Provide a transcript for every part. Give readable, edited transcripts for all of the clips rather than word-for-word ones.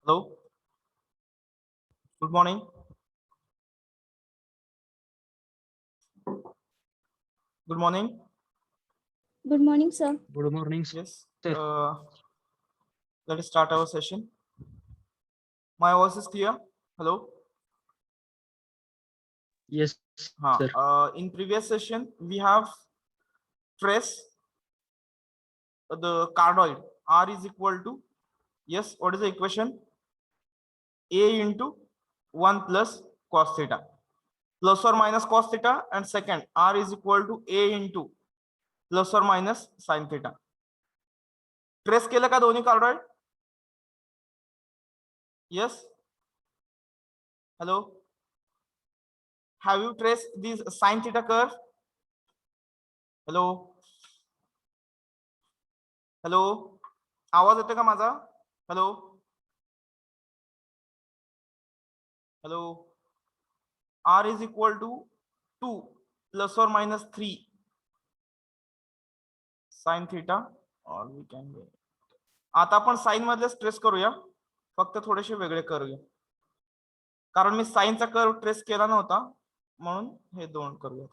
Hello. Good morning. Good morning. Good morning, sir. Good morning, Yes. sir. Let us start our session. My voice is clear. Hello. Yes, sir. In previous session, we have traced the cardioid. R is equal to, yes, what is the equation? A into 1 plus cos theta. Plus or minus cos theta, and second, R is equal to A into plus or minus sin theta. Trace केलं का दोन्ही कार्डॉइड? Yes. Hello. Have you traced this sin theta curve? Hello. Hello. आवाज येतोय का माझा? Hello. Hello. R is equal to 2 plus or minus 3 sin theta, or we can get. आता आपण sign मधले ट्रेस करूया, फक्त थोडेसे वेगळे करूया, कारण मी साइनचा कर्व ट्रेस केला नव्हता म्हणून हे दोन करूया.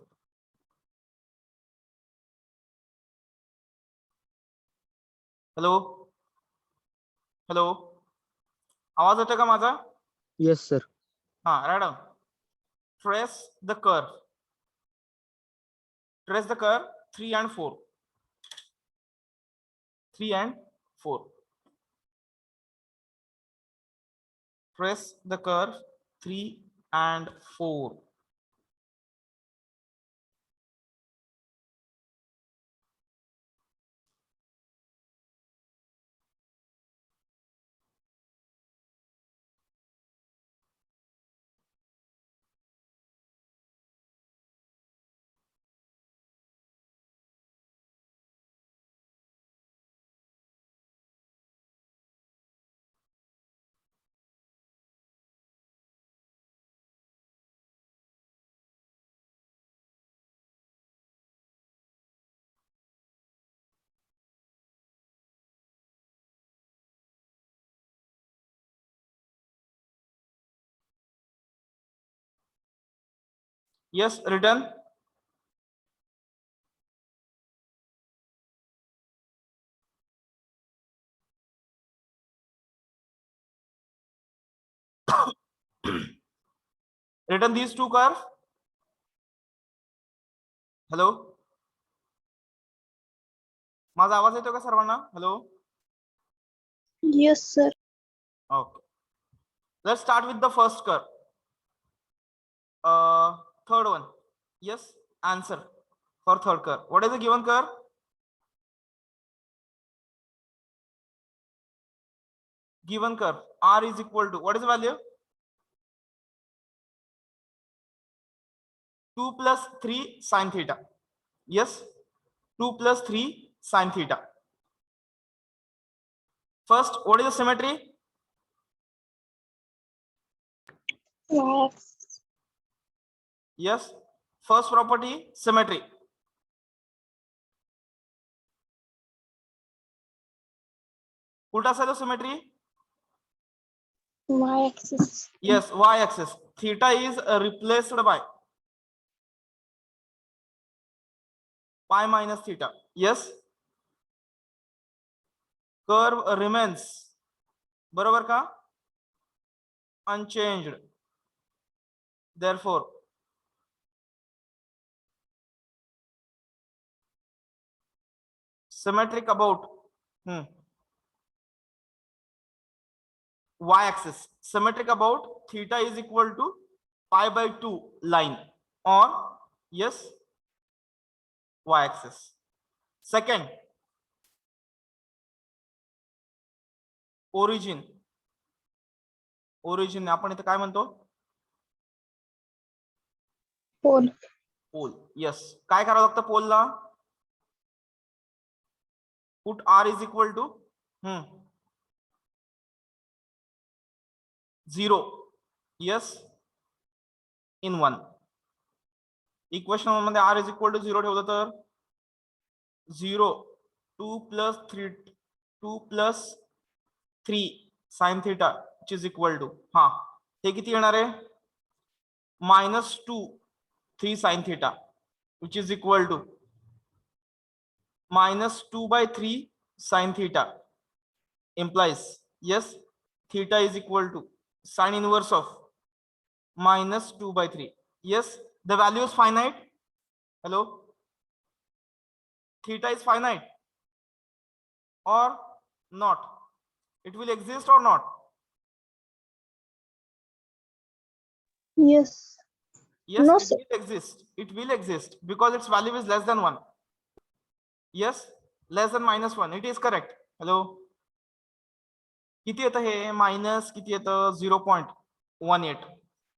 हॅलो हॅलो, आवाज येतोय का माझा? Yes, sir. हा, right. Trace the curve. Trace the curve 3 and 4. 3 and 4. Trace the curve 3 and 4. Yes, written. Written these two curves. Hello. माझा आवाज येतो का सर्वांना? Hello. Yes, sir. Okay. Let's start with the first curve. Third one. Yes, answer for third curve. What is the given curve? Given curve R is equal to, what is the value? 2 plus 3 sin theta. Yes, 2 plus 3 sin theta. First, what is the symmetry? Yes. Yes, first property, symmetry. उल्टा side of symmetry? Y-axis. Yes, y-axis. Theta is replaced by pi minus theta. Yes, curve remains, बरोबर का? Unchanged. Therefore, symmetric about y-axis, symmetric about theta is equal to pi by 2 line on, yes, y-axis. Second, origin. Origin आपण इथे काय म्हणतो? Pole. Pole. Yes, काय करावं लागतं पोलला? Put R is equal to 0. Yes, in 1. Equation मध्ये R is equal to 0 ठेवलं तर 0, 2 plus 3 sin theta which is equal to, हा हे किती येणार आहे, -2 3 sin theta which is equal to -2/3 sin theta implies yes theta is equal to sin inverse of -2/3. Yes, the value is finite. Hello, theta is finite or not? It will exist or not? Yes. Yes, No, it sir. will exist. It will exist because its value is less than 1. Yes, less than -1. It is correct. Hello, किती येतं हे, minus किती येतं 0.18.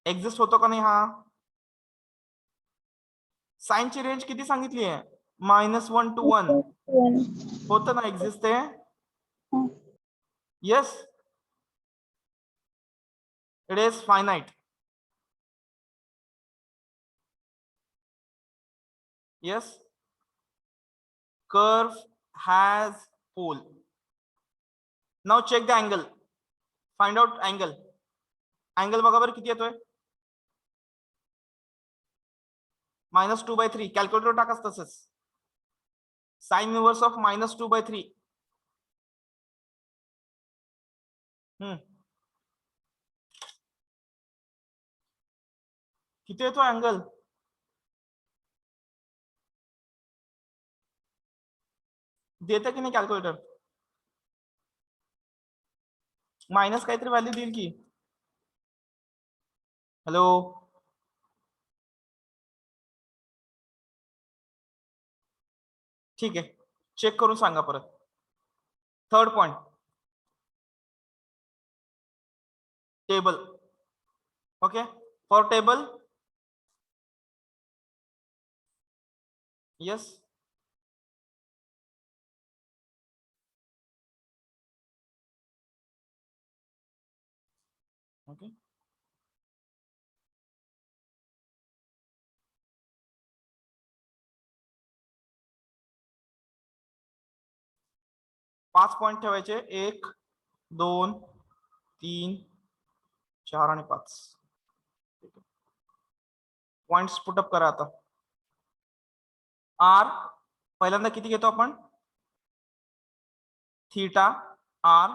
Exist होतो का नाही हा? साइनची range किती सांगितली आहे, -1 to 1 One. होतं ना एक्झिस्ट ते. Yes, it is finite. Yes, curve has pole. Now check the angle. Find out angle. Angle बघा बरं किती येतोय, -2/3. कॅल्क्युलेटर टाकाच तसंच. Sine inverse of -2/3. किती येतो अँगल, देतं की नाही कॅल्क्युलेटर? मायनस काहीतरी व्हॅल्यू देईल की. हॅलो, ठीक आहे, चेक करून सांगा परत. Third point, table. Okay, for table yes okay. पाच पॉइंट ठेवायचे, 1 2 3 4 आणि 5. पॉइंट्स पुटअप करा आता. आर पहिल्यांदा किती घेतो आपण, theta r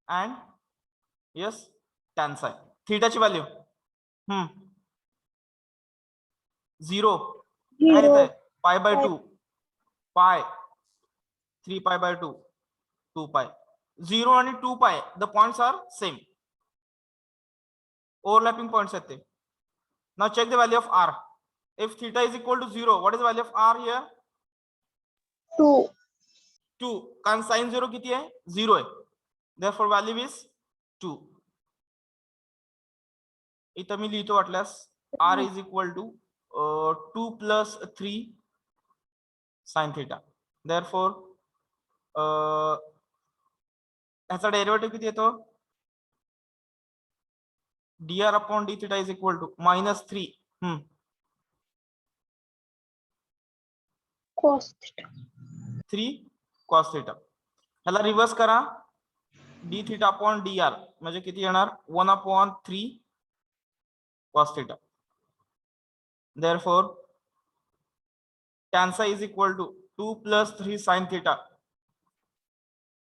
and yes tan psi. थीटाची व्हॅल्यू 0 काय येत आहे, π/2 पाय 3 π/2 2 पाय. 0 आणि 2 pi the points are same, overlapping points आहेत ते. Now check the value of R. If theta is equal to 0, what is value of R here? 2. कारण साइन 0 किती आहे, 0 आहे. therefore value is 2. इथं मी लिहितो वाटल्यास, R is equal to 2 + 3 sin theta. therefore ह्याचा डेरिव्हेटिव्ह किती येतो, dr/d θ is equal to -3 cos theta. 3 cos theta. ह्याला रिव्हर्स करा, dθ/dr म्हणजे किती येणार, 1/3 cos theta. therefore tan psi is equal to 2 + 3 sin theta.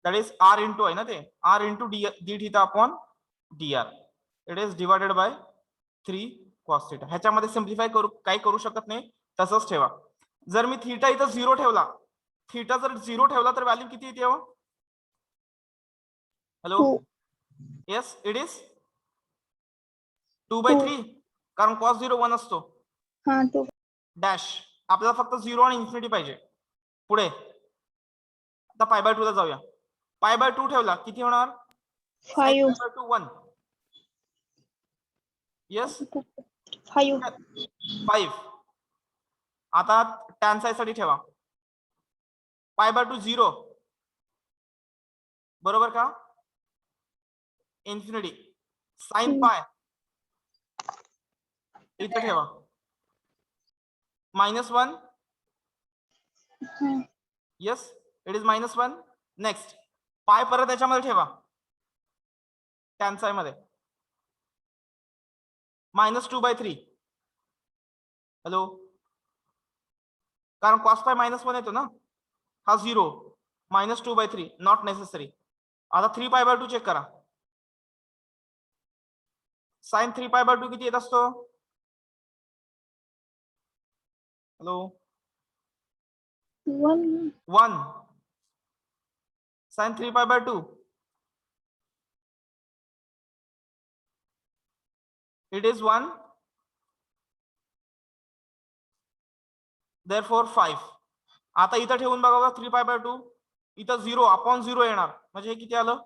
that is r into आहे ना ते, r into dθ/dr. it is divided by 3 cos theta. ह्याच्यामध्ये simplify करू काही करू शकत नाही, तसंच ठेवा. जर मी थीटा इथं 0 ठेवला, थीटा जर 0 ठेवला तर व्हॅल्यू किती येते हो? हॅलो, येस इट इज 2/3 कारण cos 0 1 असतो. हा, तो डॅश आपल्याला फक्त 0 आणि इन्फिनिटी पाहिजे. पुढे आता π/2 ला जाऊया. π/2 ठेवला किती होणार, 5. π/2 1. येस 5. 5. आता टॅन साय साठी ठेवा, π/2 0 बरोबर का, इन्फिनिटी. साइन पाय इथे ठेवा, -1. Yes it is -1. नेक्स्ट पाय परत याच्यामध्ये ठेवा, टॅन साय मध्ये -2/3. हॅलो, कारण कॉस पाय -1 येतो ना, हा 0. -2/3 नॉट नेसेसरी. आता 3π/2 चेक करा. साइन 3π/2 किती येत असतो? Hello, 1. Sine 3π/2 it is 1, therefore 5. आता इथं ठेवून बघा 3π/2, इथं 0/0 येणार, म्हणजे हे किती आलं?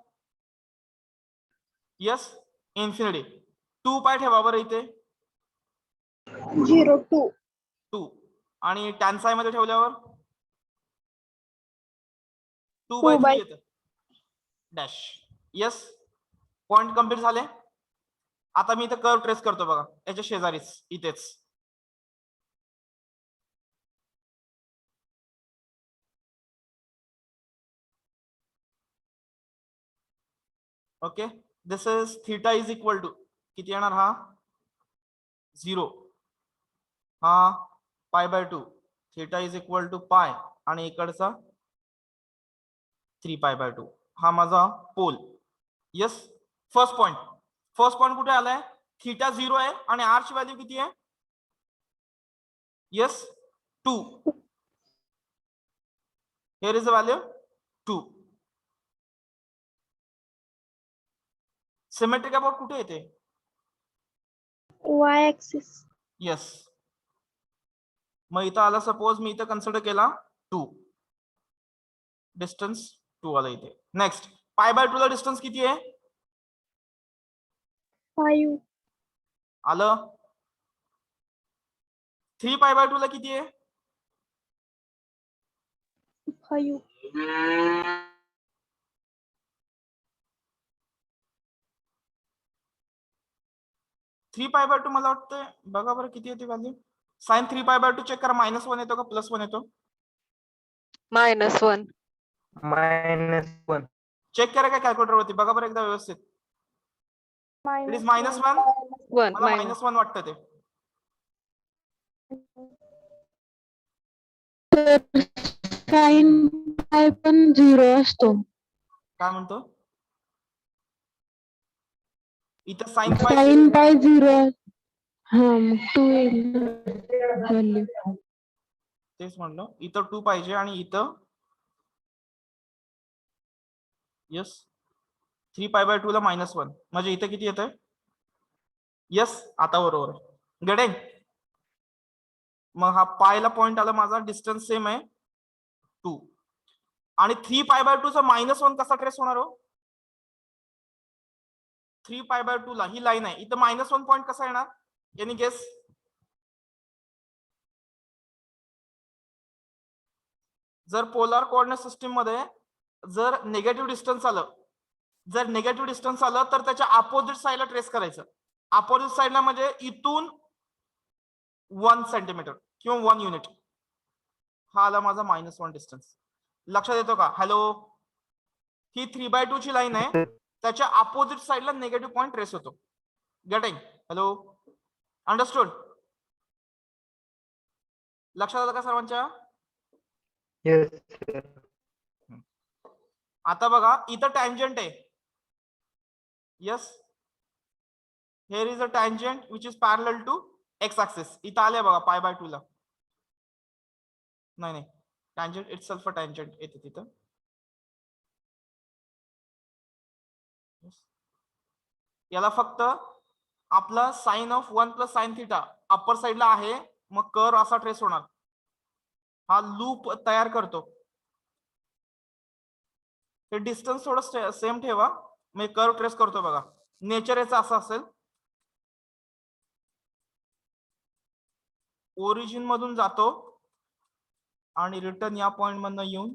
Yes, infinity. 2π ठेवा बरं इथे, 0 2 2. आणि टॅन साय मध्ये ठेवल्यावर 2/3 येतं डॅश. यस, पॉइंट कम्प्लीट झाले. आता मी इथं कर्व ट्रेस करतो बघा, याच्या शेजारीच इथेच. Okay, this is theta is equal to किती येणार? हा 0, हा π/2. थीटा इज इक्वल टू पाय आणि इकडचा 3π/2. हा माझा पोल. यस, फर्स्ट पॉइंट कुठे आलाय? थीटा 0 आहे आणि आर ची व्हॅल्यू किती आहे? Yes, 2. Here is the value 2. Symmetric about कुठे येते? y axis. यस, मग इथं आला, सपोज मी इथं कन्सिडर केला 2, डिस्टन्स 2 आला इथे. नेक्स्ट, π/2 ला डिस्टन्स किती आहे? 5 आलं. 3π/2 ला किती आहे? 5 3π/2 मला वाटतं, बघा बरं किती येते व्हॅल्यू. साइन 3π/2 चेक करा, -1 येतो का +1 येतो? -1. -1. चेक करा काय कॅल्क्युलेटर वरती, बघा बरं एकदा व्यवस्थित. It is -1. मला -1 वाटतं ते. साइन पाय पण 0 असतो. काय म्हणतो? इथं साइन साइन पाय 0. हा, मग 2 येईल व्हॅल्यू. तेच म्हणलं, इथं 2 पाहिजे आणि इथं यस 3π/2 ला -1, म्हणजे इथं किती येतंय? यस, आता बरोबर आहे. गेटिंग? मग हा पायला पॉइंट आला माझा, डिस्टन्स सेम आहे 2. आणि 3π/2 चा -1 कसा ट्रेस होणार हो? 3π/2 ला ही लाईन आहे, इथं -1 पॉइंट कसा येणार? Any guess? जर पोलार कोऑर्डिनेट सिस्टीम मध्ये जर निगेटिव्ह डिस्टन्स आलं, तर त्याच्या अपोजिट साइडला ट्रेस करायचं. अपोजिट साइडला म्हणजे इथून 1 सेंटीमीटर किंवा 1 युनिट. हा आला माझा -1 डिस्टन्स. लक्षात येतो का? हॅलो, ही 3/2 ची लाईन आहे, त्याच्या अपोजिट साइडला निगेटिव्ह पॉइंट ट्रेस होतो. गेटिंग? Hello, understood? लक्षात आलं का सर्वांच्या? Yes, sir. आता बघा, इथं टँजंट आहे. Yes, here is a tangent which is parallel to x axis. इथं आले बघा π/2 ला. नाही, टँजंट इटसेल्फ टँजंट येते तिथं. याला फक्त आपला साइन ऑफ 1 + sin θ अप्पर साइडला आहे, मग कर्व असा ट्रेस होणार. हा लूप तयार करतो. हे डिस्टन्स थोडं सेम ठेवा, मी कर्व ट्रेस करतो बघा. नेचर याचं असं असेल, ओरिजिन मधून जातो आणि रिटर्न या पॉइंट मधनं येऊन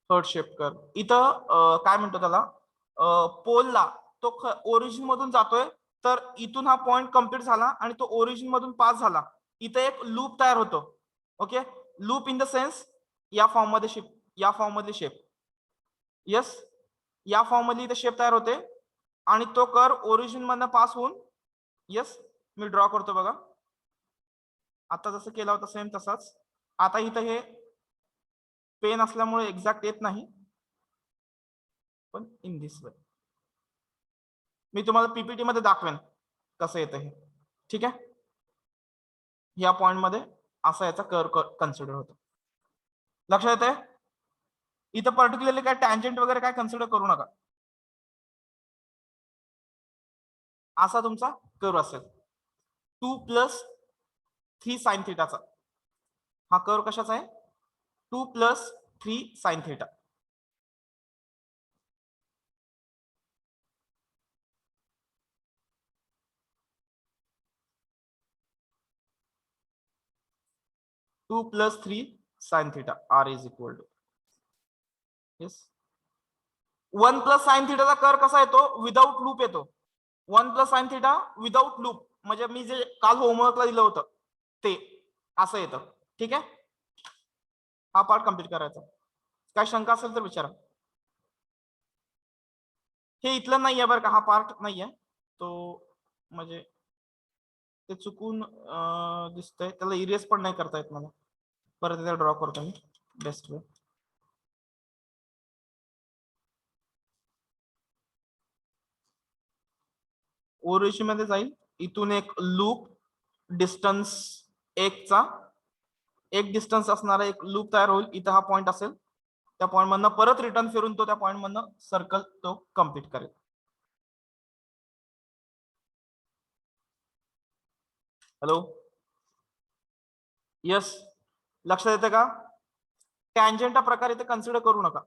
थर्ड शेप कर्व. इथं काय म्हणतो त्याला, पोलला तो ओरिजिन मधून जातोय, तर इथून हा पॉइंट कम्प्लीट झाला आणि तो ओरिजिन मधून पास झाला. इथं एक लूप तयार होतो. Okay, loop in the sense या फॉर्म मध्ये शेप, या फॉर्म मध्ये शेप. यस, या फॉर्म मध्ये इथे शेप तयार होते आणि तो कर ओरिजिन मधनं पास होऊन, येस मी ड्रॉ करतो बघा, आता जसं केलं होतं सेम तसाच. आता इथं हे पेन असल्यामुळे एक्झॅक्ट येत नाही, पण इन दिस वे मी तुम्हाला पीपीटी मध्ये दाखवेन कसं येतं हे. ठीक आहे, या पॉइंट मध्ये असा याचा कर्व कन्सिडर होतो. लक्षात येते? इथं पर्टिक्युलरली काय टँजंट वगैरे काय कन्सिडर करू नका. असा तुमचा कर्व असेल 2+3 साइन थिटाचा. हा कर्व कशाचा आहे? 2+3 sine theta. Two plus three sine theta R is equal to, yes 1+ sine थिटाचा कर कसा येतो? विदाउट लूप येतो. 1+ साइन थिटा विदाउट लूप, म्हणजे मी जे काल होमवर्कला दिलं होतं ते असं येतं. ठीक आहे, हा पार्ट कम्प्लीट करायचा. काय शंका असेल तर विचारा. हे इथलं नाही आहे बरं का, हा पार्ट नाही आहे तो, म्हणजे ते चुकून दिसतंय, त्याला इरेज पण नाही करता येत मला. परत एकदा ड्रॉ करतो मी बेस्ट वे. ओरिजिन मध्ये जाईल, इथून एक लूप डिस्टन्स एक डिस्टन्स असणारा एक लूप तयार होईल. इथं हा पॉइंट असेल, त्या पॉइंट मधनं परत रिटर्न फिरून तो त्या पॉइंट मधनं सर्कल तो कम्प्लीट करेल. हॅलो, यस, लक्षात येतं का? टँजंट हा प्रकार इथे कन्सिडर करू नका.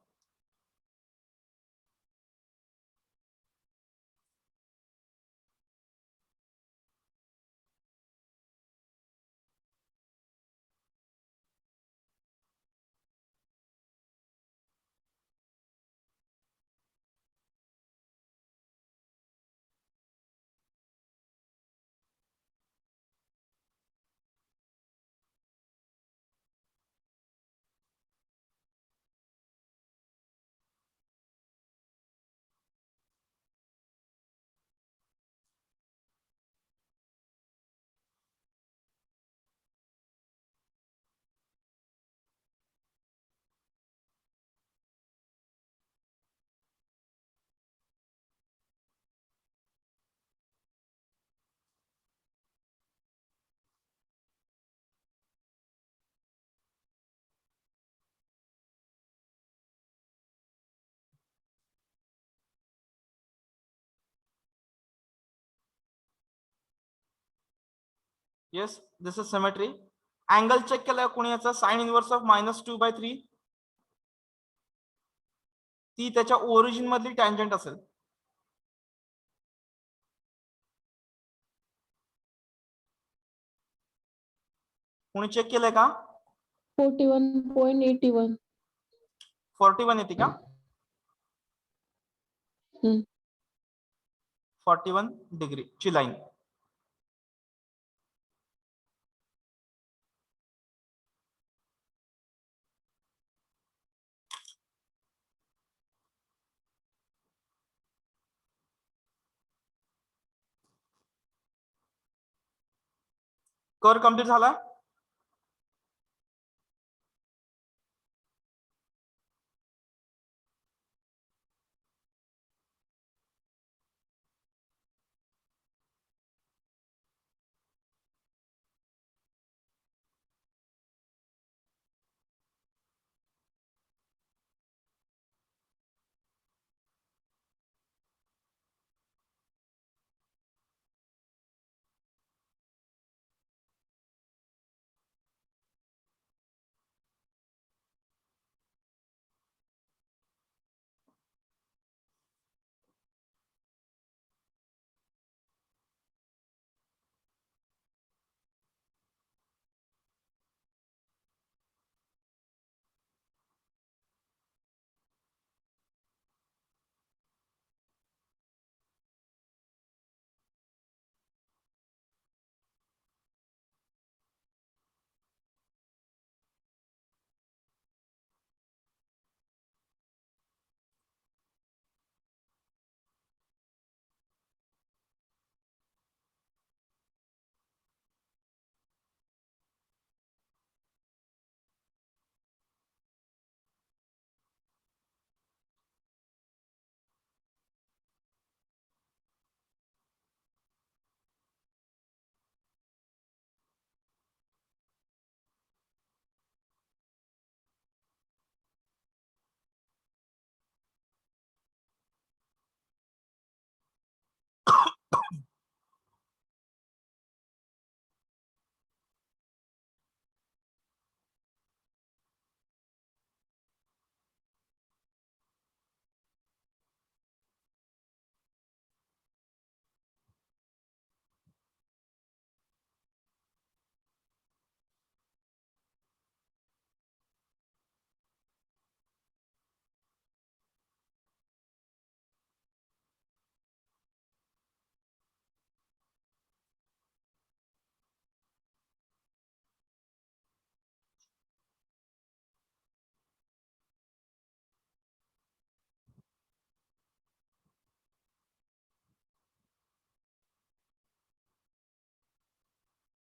Yes, this is symmetry. Angle check केलाय कोणी याचा? साइन इनवर्स ऑफ -2/3, ती त्याच्या ओरिजिन मधली टँजंट असेल. कोणी चेक केलंय का? 41.81. 41 येते का? 41 डिग्री ची लाईन. कर कम्प्लीट झाला.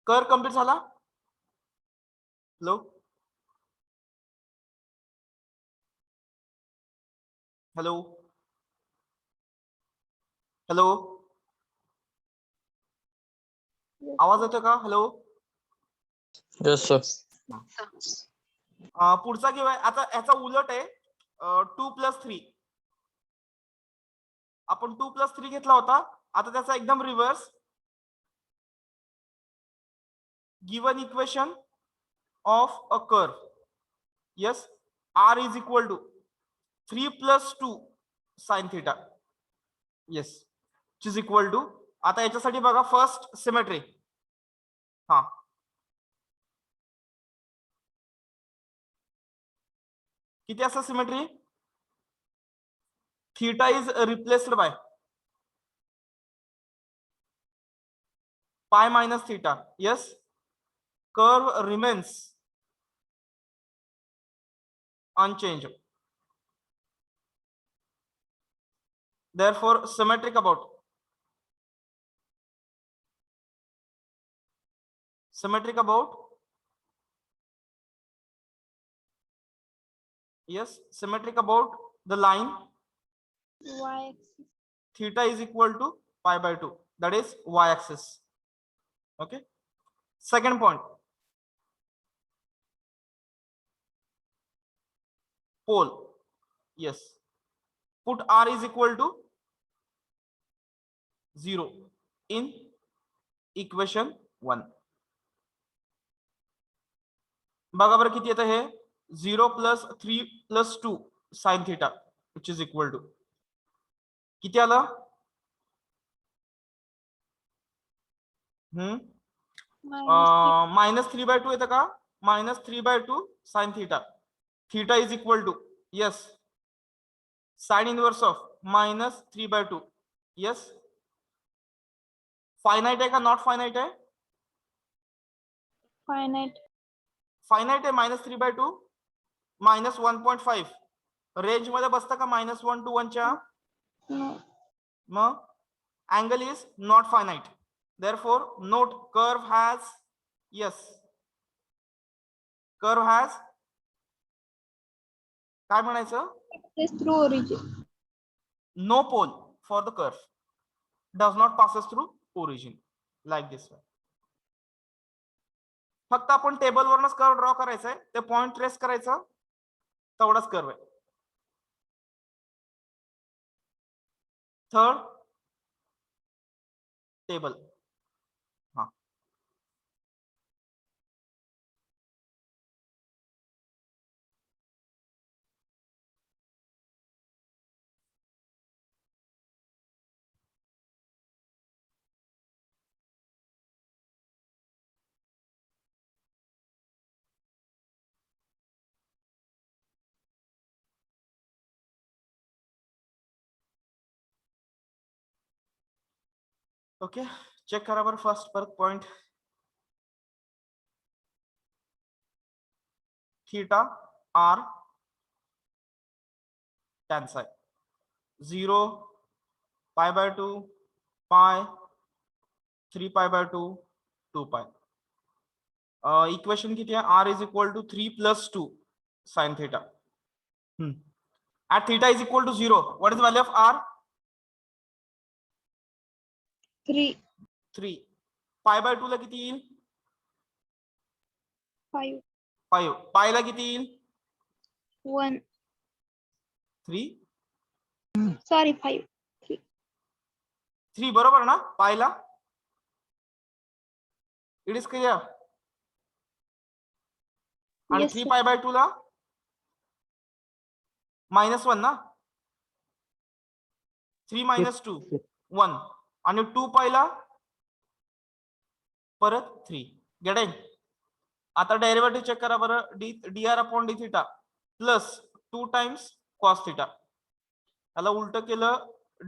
कर कम्प्लीट झाला? हॅलो हॅलो हॅलो आवाज येतोय का? Hello Yes, sir. पुढचा घेऊया. आता याचा उलट आहे 2+3. आपण 2+3 घेतला होता. आता त्याचा एकदम reverse. Given equation of a curve. Yes, r is equal to 3 + 2 sin theta. Yes, is equal to. आता याच्यासाठी बघा फर्स्ट सिमेट्री. हा, किती असं symmetry? Theta is replaced by pi minus theta. Yes, curve remains unchanged. Therefore, symmetric about yes, symmetric about the line Y-axis. theta is equal to pi by 2, that is y-axis. Okay, second point, pole. Yes, put r is equal to 0 in equation 1. बघा बरं किती येतं हे? 0 + 3 + 2 sin theta which is equal to किती आलं? -3/2 येतं का? -3/2 sin theta. Theta is equal to, yes, sin inverse of -3/2. Yes, finite आहे का नॉट फायनाइट आहे? Finite. फायनाइट आहे. -3/2 -1.5 रेंज मध्ये बसतं का? -1 to 1 च्या? No. मग angle is not finite. Therefore, note curve has, yes, curve has काय म्हणायचं? This through origin. No pole for the curve, does not passes through origin, like this way. फक्त आपण टेबल वरनच कर्व ड्रॉ करायचं आहे. ते point trace करायचं, तेवढाच curve आहे. Third table. हा, ओके, चेक करा बरं फर्स्ट परत point. Theta r tan psi 0 pi/2 pi 3 pi/2 2 pi. Equation किती आहे? r is equal to 3 + 2 sin theta. At theta is equal to 0, what is the value of r? 3. 3. pi/2 ला किती येईल? 5. 5. pi ला किती येईल? 1. 3. Sorry, 5. 3. 3 बरोबर ना? pi ला इट इज क्लियर. आणि Yes, 3 sir. pi/2 ला -1 ना? 3 - 2 1. आणि 2 pi ला परत 3. गेटिंग? आता डेरिव्हेटिव्ह चेक करा बरं. dr/dθ plus 2 times cos theta. याला उलट केलं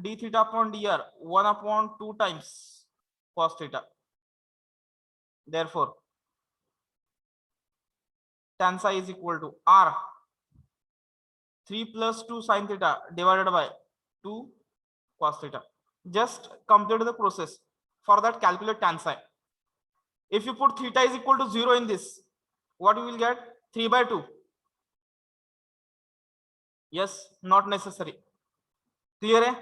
dθ/dr 1/2 times cos theta. Therefore, tan psi is equal to r 3 + 2 sin theta divided by 2 cos theta. Just complete the process. For that, calculate tan psi. If you put theta is equal to 0 in this, what you will get? 3/2. Yes, not necessary. Clear आहे?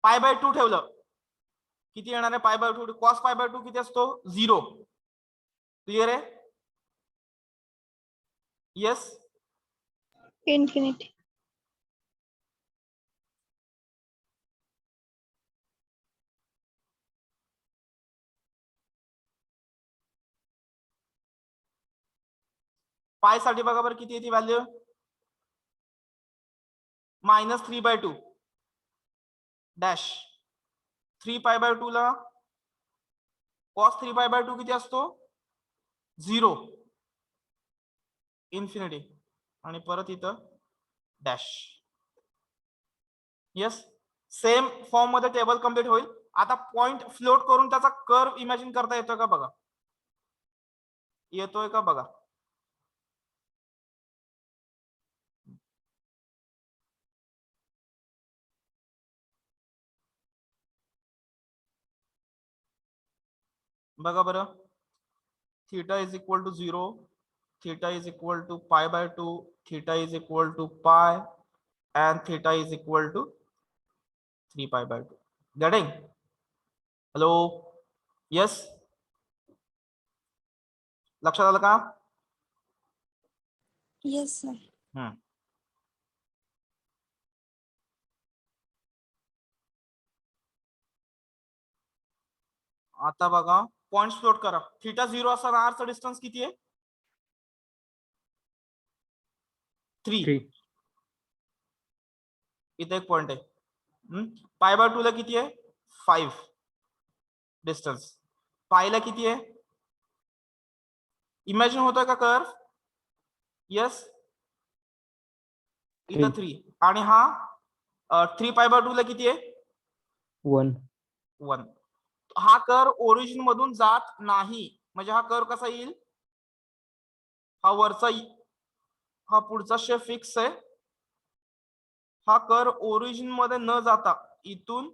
π/2 ठेवलं किती येणार आहे? π/2 cos π/2 किती असतो? 0. Clear आहे? Yes. infinity. पाय साठी बघा बरं किती येते व्हॅल्यू? -3/2 डॅश 3π/2 ला cos 3π/2 किती असतो? 0. इन्फिनिटी आणि परत इथं डॅश. येस, सेम फॉर्म मध्ये टेबल कम्प्लीट होईल. आता पॉइंट फ्लोट करून त्याचा कर्व इमॅजिन करता येतोय का बघा? येतोय का बघा? बघा बरं. Theta is equal to 0, theta is equal to π/2, theta is equal to pi, and theta is equal to 3π/2. Getting? Hello? Yes? लक्षात आलं का? Yes, sir. आता बघा पॉइंट फ्लोट करा. थीटा 0 असताना r चा डिस्टन्स किती आहे? 3. इथे एक पॉइंट आहे. π/2 ला किती आहे? 5 डिस्टन्स. पायला किती आहे? इमॅजिन होतोय का कर्व? येस. इथं 3 आणि हा 3π/2 ला किती आहे? 1. हा कर्व ओरिजिन मधून जात नाही. म्हणजे हा कर्व कसा येईल? हा वरचा हा पुढचा शेप फिक्स आहे. हा कर्व ओरिजिन मध्ये न जाता इथून,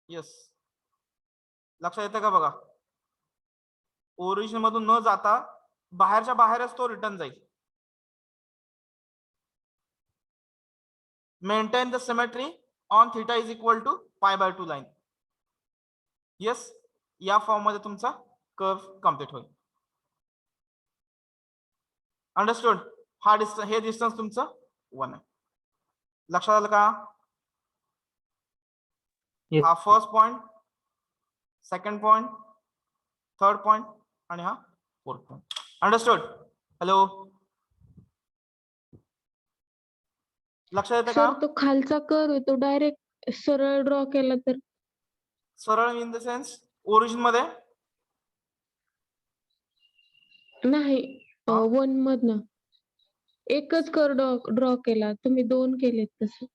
येस, लक्षात येतं का बघा? ओरिजिन मधून न जाता बाहेरच्या बाहेरच तो रिटर्न जाईल. Maintain the symmetry on theta is equal to π/2 line. Yes, या फॉर्म मध्ये तुमचा कर्व कम्प्लीट होईल. अंडरस्टूड? हा डिस्टन्स, हे डिस्टन्स तुमचं 1 आहे. लक्षात आलं का? Yes. हा first point, second point, third point आणि हा फोर्थ पॉइंट. अंडरस्टूड? हॅलो? लक्षात येतं का? सर तो खालचा कर्व आहे तो डायरेक्ट सरळ ड्रॉ केला तर? सरळ इन द सेन्स ओरिजिन मध्ये नाही, हा? 1 मधनं एकच कर्व ड्रॉ केला. तुम्ही 2 केलेत तसे.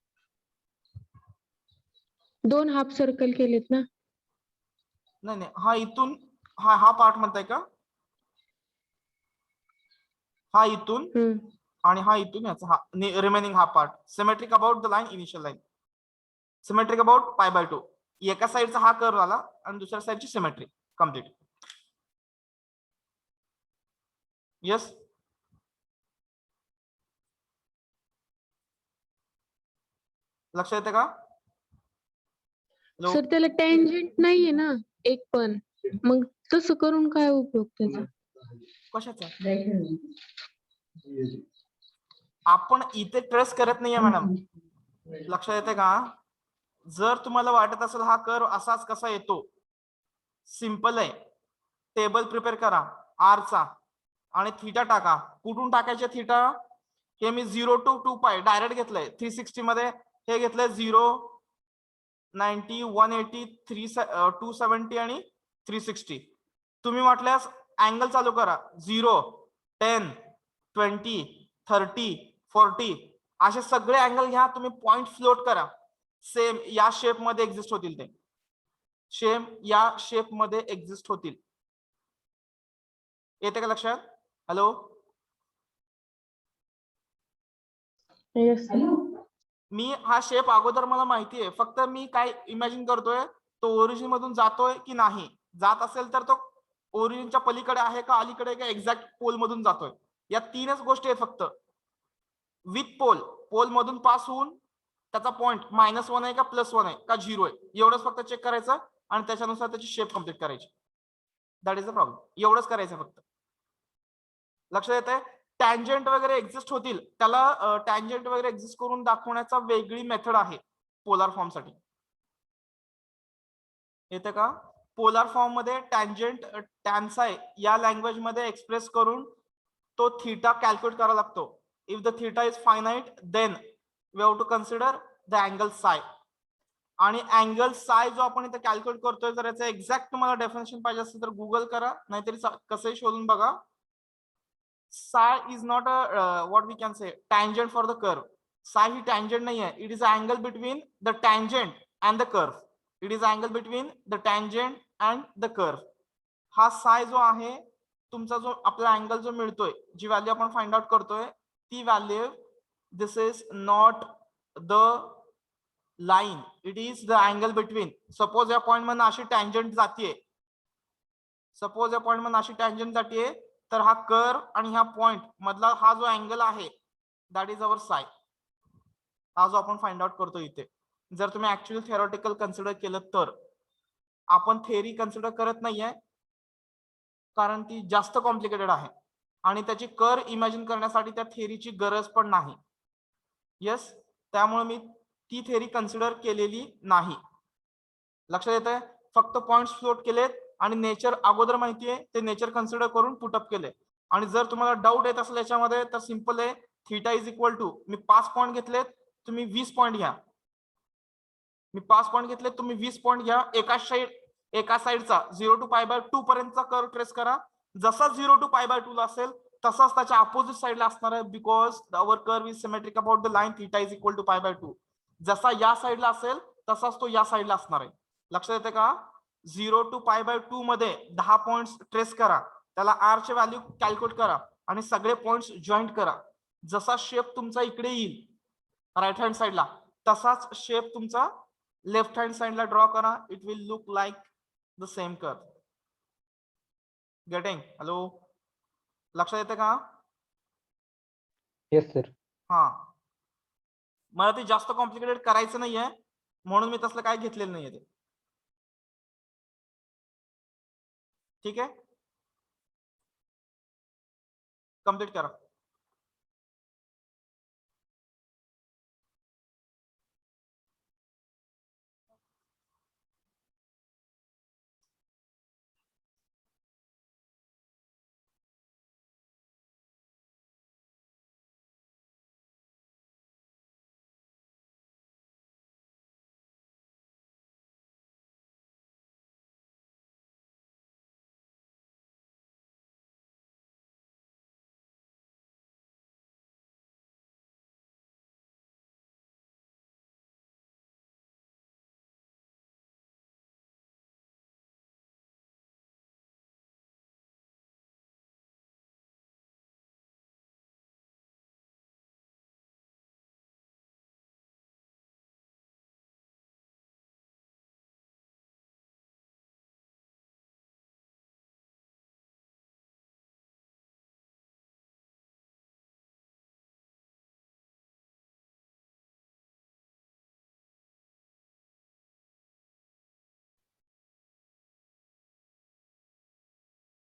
2 हाफ सर्कल केलेत ना? नाही नाही, हा इथून हा पार्ट म्हणताय का? हा इथून आणि हा इथून, याचा हा रिमेनिंग हा part. Symmetric about the line, initial line. Symmetric about π/2. एका साइडचा हा कर्व आला आणि दुसऱ्या साइडची सिमेट्री कम्प्लीट. येस. लक्षात येते का? सर त्याला टँजंट नाहीये ना एक पण, मग तसं करून काय उपयोग त्याचा? कशाचा? आपण इथे ट्रेस करत नाहीये मॅडम. लक्षात येते का? जर तुम्हाला वाटत असेल हा कर्व असाच कसा येतो, सिंपल आहे. टेबल प्रिपेअर करा r चा आणि थीटा टाका. कुठून टाकायचे थीटा? हे मी 0 to 2π डायरेक्ट घेतलंय. 360 मध्ये हे घेतलंय 0, 90, 180, 270 आणि 360. तुम्ही म्हटल्यास अँगल चालू करा. 0, 10, 20, 30, 40 असे सगळे अँगल घ्या. तुम्ही पॉइंट फ्लोट करा. सेम या शेप मध्ये एक्झिस्ट होतील. ते सेम या शेप मध्ये एक्झिस्ट होतील. येते का लक्षात? हॅलो? Yes. मी हा शेप अगोदर मला माहिती आहे. फक्त मी काय इमॅजिन करतोय, तो ओरिजिन मधून जातोय की नाही, जात असेल तर तो ओरिजिनच्या पलीकडे आहे का अलीकडे का एक्झॅक्ट पोल मधून जातोय, या तीनच गोष्टी आहेत फक्त. विथ पोल, पोल मधून पास होऊन त्याचा पॉइंट -1 आहे का +1 आहे का 0 आहे, एवढंच फक्त चेक करायचं आणि त्याच्यानुसार त्याची शेप कम्प्लीट करायची. That is the problem. एवढंच करायचं फक्त. लक्षात येतंय. टँजंट वगैरे एक्झिस्ट होतील, त्याला टँजंट वगैरे एक्झिस्ट करून दाखवण्याचा वेगळी मेथड आहे पोलार फॉर्म साठी. येतं का? पोलार फॉर्म मध्ये टँजंट टॅन्साय या लँग्वेज मध्ये एक्सप्रेस करून तो थीटा कॅल्क्युलेट करावा लागतो. If the theta is finite then we have to consider the angle psi. आणि अँगल साय जो आपण इथे कॅल्क्युलेट करतोय, जर याचं एक्झॅक्ट तुम्हाला डेफिनेशन पाहिजे असेल तर गुगल करा, नाहीतरी कसंही शोधून बघा. Psi is not a what we can say tangent for the curve. Psi ही टँजंट नाही आहे. It is angle between the tangent and the curve. It is angle between the tangent and the curve. हा psi जो आहे तुमचा, जो आपला angle जो मिळतोय, जी व्हॅल्यू आपण फाइंड आउट करतोय ती value, this is not the line, it is the angle between. Suppose या पॉइंट मधून अशी टँजंट जातीये, सपोज या पॉइंट मधून अशी टँजंट जातीये, तर हा कर्व आणि ह्या पॉइंट मधला हा जो अँगल आहे दॅट इज अवर साय. हा जो आपण फाइंड आउट करतो इथे. जर तुम्ही ऍक्च्युअली थेरॉटिकल कन्सिडर केलं तर, आपण थेरी कन्सिडर करत नाहीये कारण ती जास्त कॉम्प्लिकेटेड आहे आणि त्याची कर्व इमॅजिन करण्यासाठी त्या थेरीची गरज पण नाही. येस, त्यामुळे मी ती थेरी कन्सिडर केलेली नाही. लक्षात येतंय. फक्त पॉइंट्स फ्लोट केलेत आणि नेचर अगोदर माहितीये, ते नेचर कन्सिडर करून पुटअप केले. आणि जर तुम्हाला डाऊट येत असेल याच्यामध्ये तर सिंपल आहे. थीटा इज इक्वल टू, मी 5 पॉईंट घेतलेत, तुम्ही 20 पॉईंट घ्या. मी 5 पॉईंट घेतलेत, तुम्ही 20 पॉईंट घ्या. एका साइडचा 0 to π/2 पर्यंतचा कर्व ट्रेस करा. जसा 0 to π/2 ला असेल तसाच त्याच्या अपोजिट साइडला असणार आहे, because our curve is symmetric about the line theta is equal to π/2. जसा या साइडला असेल तसाच तो या साइडला असणार आहे. लक्षात येते का? 0 to π/2 मध्ये 10 पॉइंट्स ट्रेस करा, त्याला आर चे व्हॅल्यू कॅल्क्युलेट करा आणि सगळे पॉइंट्स जॉईंट करा. जसा शेप तुमचा इकडे येईल राईट हँड साइडला, तसाच शेप तुमचा लेफ्ट हँड साइडला ड्रॉ करा. It will look like the same curve. Getting? Hello, लक्षात येते का? Yes sir. हा, मला ते जास्त कॉम्प्लिकेटेड करायचं नाहीये म्हणून मी तसलं काय घेतलेलं नाहीये ते. ठीक आहे, कम्प्लीट करा.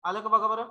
आलं का बघा बरं?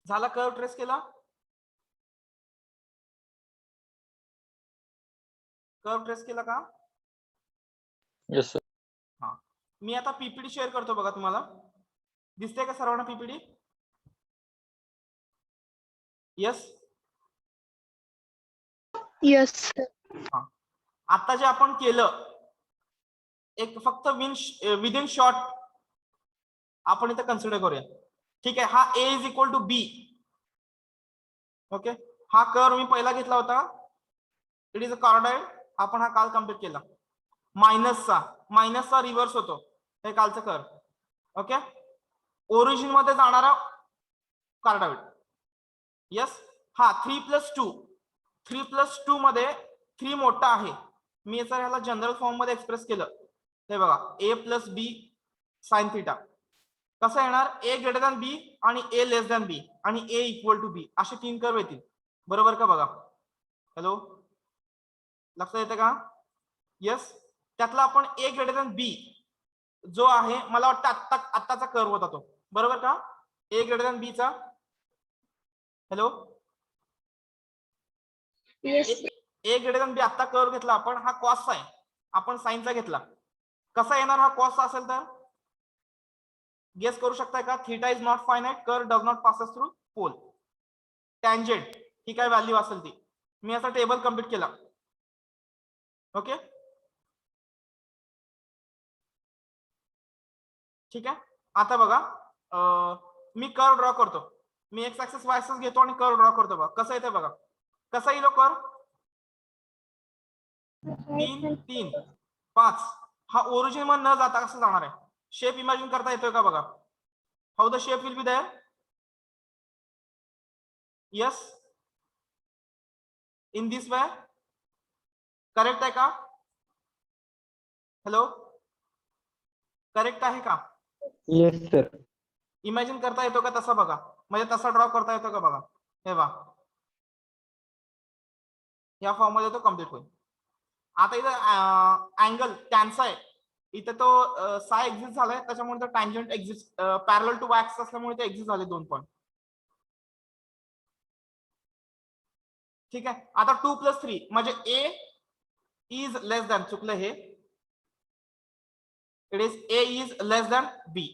झाला? कर्व ट्रेस केला? कर्व ट्रेस केला का? Yes, sir. हा, मी आता पीपीटी शेअर करतो बघा तुम्हाला. दिसते का सर्वांना पीपीटी? येस. Yes, sir. आता जे आपण केलं एक फक्त विदिन शॉर्ट आपण इथे कन्सिडर करूया. ठीक आहे, हा A is equal to B. Okay, हा कर्व मी पहिला घेतला होता, इट इज अ कार्डॉइड. आपण हा काल कम्प्लीट केला. मायनसचा रिव्हर्स होतो हे कालचं कर्व. ओके, ओरिजिन मध्ये जाणारा कार्डॉइड. येस. हा 3+2 मध्ये 3 मोठा आहे. मी याचा ह्याला जनरल फॉर्म मध्ये एक्सप्रेस केलं. हे बघा, a plus b sine theta. कसं येणार? a ग्रेटर दॅन बी आणि a लेस दॅन बी आणि a इक्वल टू बी असे 3 कर्व येतील. बरोबर का? बघा, हॅलो, लक्षात येते का? येस. त्यातला आपण a ग्रेटर दॅन बी जो आहे, मला वाटतं आत्ताचा कर्व होता तो. बरोबर का? a ग्रेटर दॅन बी चा. Hello, Yes. ए ग्रेटर दॅन बी आत्ता कर्व घेतला आपण, हा कॉसचा आहे, आपण साइनचा घेतला. कसा येणार हा कॉसचा असेल तर? गेस करू शकताय का? Theta is not finite, curve does not passes through pole. Tangent ही काय व्हॅल्यू असेल ती. मी याचा टेबल कम्प्लीट केला. ओके, ठीक आहे. आता बघा, मी कर्व ड्रॉ करतो. मी एक्स ऍक्सिस वाय ऍक्सिस घेतो आणि कर्व ड्रॉ करतो. बघा कसं येते. बघा कसा येईल कर्व. 3 3 5. हा ओरिजिन मध्ये न जाता कसं जाणार आहे? शेप इमॅजिन करता येतोय का? बघा, how the shape will be there. Yes, in this way. Correct आहे का? हॅलो, करेक्ट आहे का? Yes, sir. इमॅजिन करता येतो का तसा? बघा, म्हणजे तसा ड्रॉ करता येतो का? बघा, हे बघा, या फॉर्म मध्ये तो कम्प्लीट होईल. आता इथं अँगल टॅनचा आहे, इथं तो साय एक्झिस्ट झालाय, त्याच्यामुळे तो tangent exist parallel to x असल्यामुळे ते एक्झिस्ट झाले 2 पॉईंट. ठीक आहे. आता 2+3 म्हणजे a इज लेस दॅन, चुकलं हे, it is a is less than b.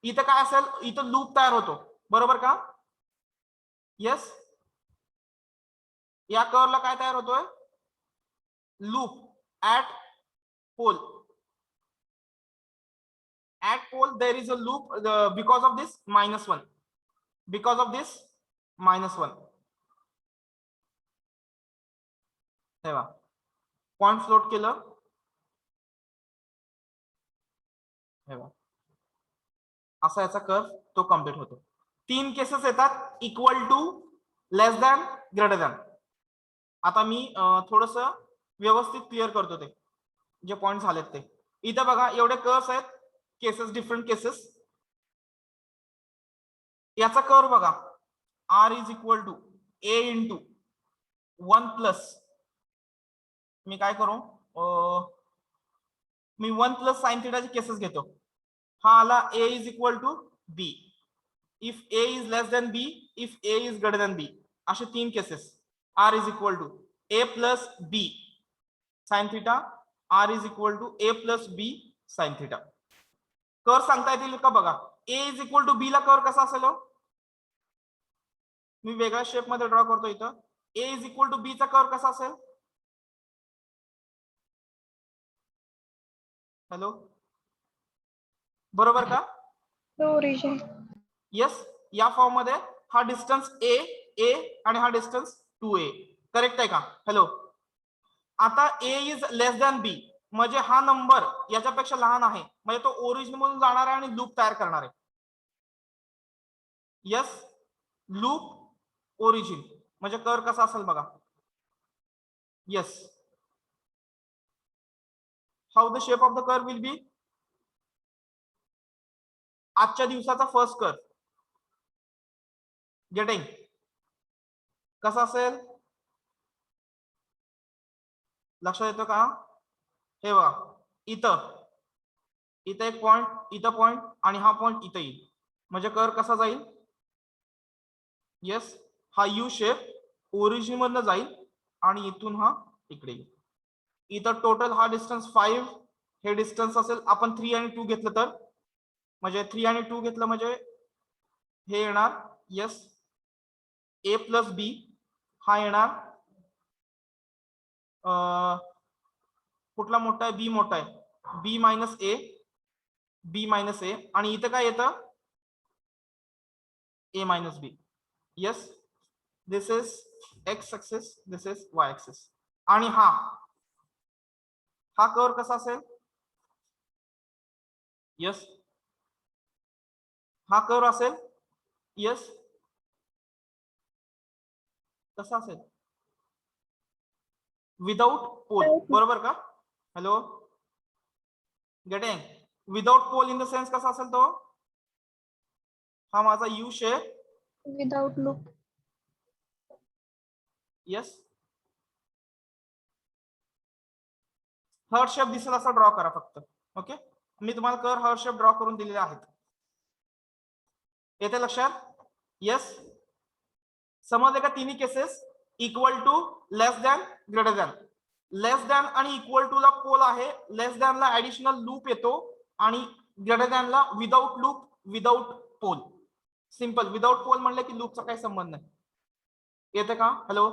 इथं काय असेल? इथं लूप तयार होतो. बरोबर का? येस. या कर्वला काय तयार होतोय? Loop at pole. At pole there is a loop because of this -1. Because of this -1. तेव्हा पॉइंट फ्लोट केलं. तेव्हा असा याचा कर्व तो कम्प्लीट होतो. 3 केसेस येतात, equal to, less than, greater than. आता मी थोडस व्यवस्थित क्लिअर करतो ते जे पॉइंट झालेत ते. इथे बघा एवढे कर्व्स आहेत, केसेस, डिफरंट केसेस. याचा कर्व बघा, r is equal to a into 1+, मी काय करू, मी 1+ साइन थिटाचे केसेस घेतो. हा आला a is equal to b. If a is less than b, if a is greater than b, असे 3 cases. r is equal to a plus b sine theta, r is equal to a plus b sine theta. Curve सांगता येतील का? बघा, a is equal to b ला curve कसा असेल? मी वेगळ्या shape मध्ये ड्रॉ करतो. इथं a is equal to b चा कर्व कसा असेल? हॅलो, बरोबर का? Origin. येस. या फॉर्म मध्ये हा डिस्टन्स a आणि हा डिस्टन्स 2a. करेक्ट आहे का? हॅलो, आता a is less than b म्हणजे हा नंबर याच्यापेक्षा लहान आहे, म्हणजे तो ओरिजिन मधून जाणार आहे आणि लूप तयार करणार आहे. येस, लूप ओरिजिन म्हणजे कर्व कसा असेल बघा. Yes, how the shape of the curve will be. आजच्या दिवसाचा फर्स्ट कर्व गेटिंग कसा असेल? लक्षात येतो का? हे बघा, इथं एक पॉइंट, इथं पॉइंट आणि हा पॉइंट इथं येईल, म्हणजे कर्व कसा जाईल? येस, हा यू शेप ओरिजिन मधनं जाईल आणि इथून हा इकडे येईल. इथं टोटल हा डिस्टन्स 5, हे डिस्टन्स असेल, आपण 3 आणि 2 घेतलं तर, म्हणजे 3 आणि 2 घेतलं म्हणजे हे येणार यस ए प्लस बी, हा येणार कुठला मोठा आहे, बी मोठा आहे, बी मायनस ए, बी मायनस ए, आणि इथं काय येतं A minus B. Yes, this is X axis, this is Y axis. आणि हा कर्व कसा असेल, यस हा कर्व असेल, यस कसा असेल, विदाउट पोल, बरोबर का? Hello, getting? Without pole in the sense कसा असेल तो, हा माझा U shape, Without loop. Yes heart shape दिसेल असा ड्रॉ करा फक्त. ओके, मी तुम्हाला कर्व हर्ट शेप ड्रॉ करून दिलेले आहेत. येते लक्षात? यस, समजले का? तिन्ही cases equal to, less than, greater than. Less than आणि इक्वल टू ला पोल आहे, लेस दॅन ला ऍडिशनल लूप येतो, आणि ग्रेटर दॅन ला without loop, without pole. Simple. Without pole म्हणलं की लूपचा काही संबंध नाही. येते का? हॅलो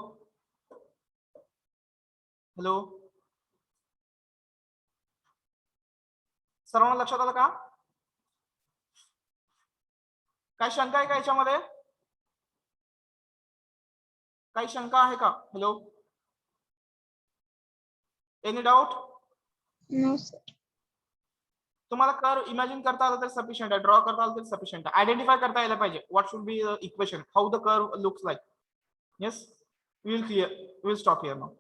हॅलो, सर्वांना लक्षात आलं का? काय शंका आहे का याच्यामध्ये? काही शंका आहे का? Hello, any doubt? No, sir. तुम्हाला कर्व इमॅजिन करता आलं तर सफिशियंट आहे, ड्रॉ करता आलं तर सफिशियंट आहे. आयडेंटिफाय करता यायला पाहिजे what should be equation, how the curve looks like. Yes, will clear, will stop here now.